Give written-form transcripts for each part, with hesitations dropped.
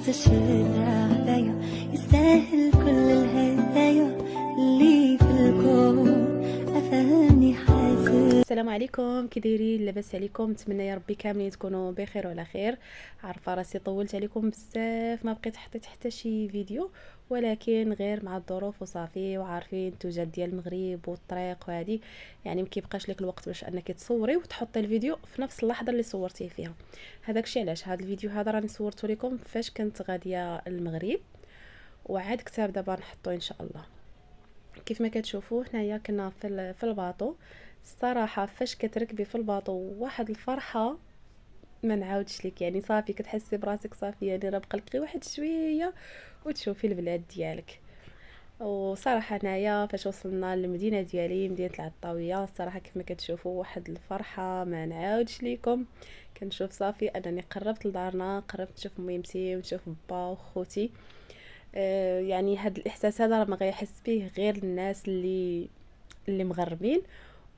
الشارع عليا يستاهل كل الهدايا اللي في الكون أفهمني حاسس. السلام عليكم، كي دايرين؟ لاباس عليكم؟ نتمنى يا ربي كاملين تكونوا بخير وعلى خير. عارفه راسي طولت عليكم بزاف، ما بقيت حطيت حتى شي فيديو، ولكن غير مع الظروف وصافي. وعارفين التوجد ديال المغرب والطريق وهذه، يعني ما كيبقاش لك الوقت باش انك تصوري وتحطي الفيديو في نفس اللحظه اللي صورتيه فيها. هذاك الشيء علاش هذا الفيديو هذا راني صورته لكم فاش كنت غاديه المغرب، وعاد كتاب دابا نحطو ان شاء الله. كيف ما كتشوفوا هنايا كنا في الباطو. الصراحه فاش كتركبي في الباطو واحد الفرحه ما نعاودش لك، يعني صافي كتحسي براسك صافي، يعني راه بقى لك غير واحد شويه وتشوفي البلاد ديالك. وصراحه هنايا فاش وصلنا للمدينه ديالي، مدينه العطاويه، الصراحه كيف ما كتشوفوا واحد الفرحه ما نعاودش لكم. كنشوف صافي انني قربت لدارنا، قربت نشوف ميمتي ونشوف با وخوتي. يعني هاد الاحساس هذا راه ما غيحس به غير الناس اللي مغربين،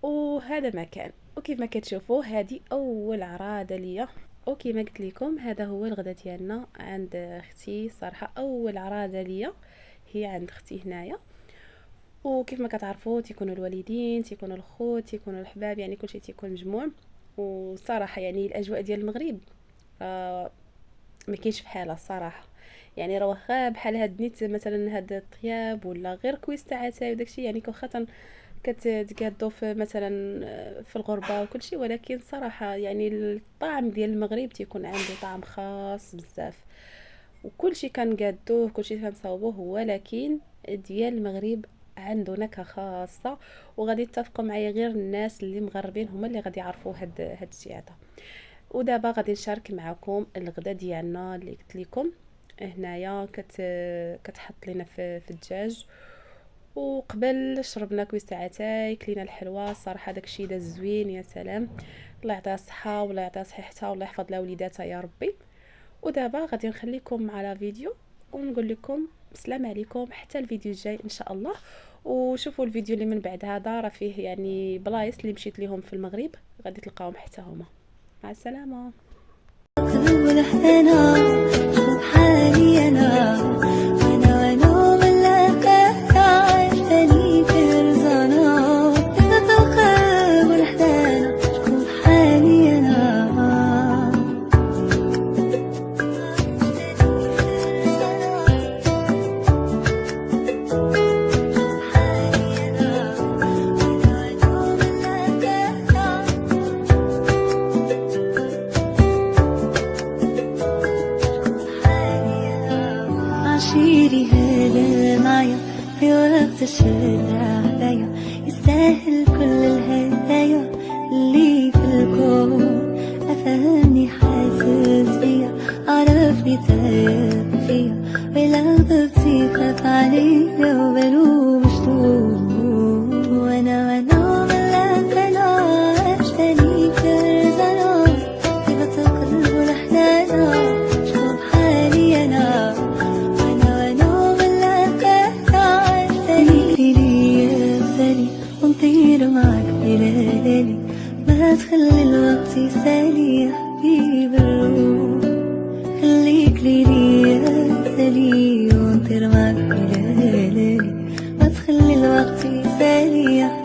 وهذا ما كان. وكيف ما كتشوفوا هذه اول عراضه ليا، وكما قلت لكم هذا هو الغدا ديالنا عند اختي. صراحه اول عراضه ليا هي عند اختي هنايا. وكيف ما كتعرفوا تيكونوا الوالدين، تيكونوا الخوت، تيكونوا الحباب، يعني كلشي تيكون مجموع. وصراحه يعني الاجواء ديال المغرب ما كاينش بحالها الصراحه. يعني راه واخا بحال هاد نيت مثلا هاد الطياب ولا غير كويس تاع عتاي وداكشي، يعني واخا كتقادو في مثلا في الغربه وكل شيء، ولكن صراحه يعني الطعم ديال المغرب تيكون عنده طعم خاص بزاف. وكل شيء كنقادوه، كل شيء كنصاوبوه، ولكن ديال المغرب عنده نكهه خاصه. وغادي يتفقوا معايا غير الناس اللي مغربين هما اللي غادي يعرفوا هاد الشيء هذا. ودابا غادي نشارك معكم الغدا ديالنا اللي قلت لكم. هنايا كتحط لينا في الدجاج، وقبل شربنا كويس تاع اتاي، كلينا الحلوى. الصراحه داكشي داز زوين، يا سلام. الله يعطيها الصحه والله يعطيها صحتها والله يحفظ لها وليداتها يا ربي. ودابا غادي نخليكم على فيديو ونقول لكم السلام عليكم حتى الفيديو الجاي ان شاء الله. وشوفوا الفيديو اللي من بعد هذا، راه فيه يعني بلايص اللي مشيت ليهم في المغرب، غادي تلقاهم حتى هما. مع السلامه. أنا شوف حالي أنا وأنا ملاك عشاني فرزانة تتوقع والحدانا. شوف حالي أنا عشيري هذا معايا في وقت الشارع عليا يستاهل كل الهدايا اللي في الكون أفهمني حاسس بيا عرفني تايب فيا ولا ضبطي خاف عليا وبلو مشتوق وانا ملاك انا عشتني فرزانة كيف تقلب الحنانة. شوف حالي انا ونطير معك بليالي، ما تخلي الوقت يسالي يا حبيب الروح. خليك ليلي يا سالي ونطير معك بليالي، ما تخلي الوقت يسالي يا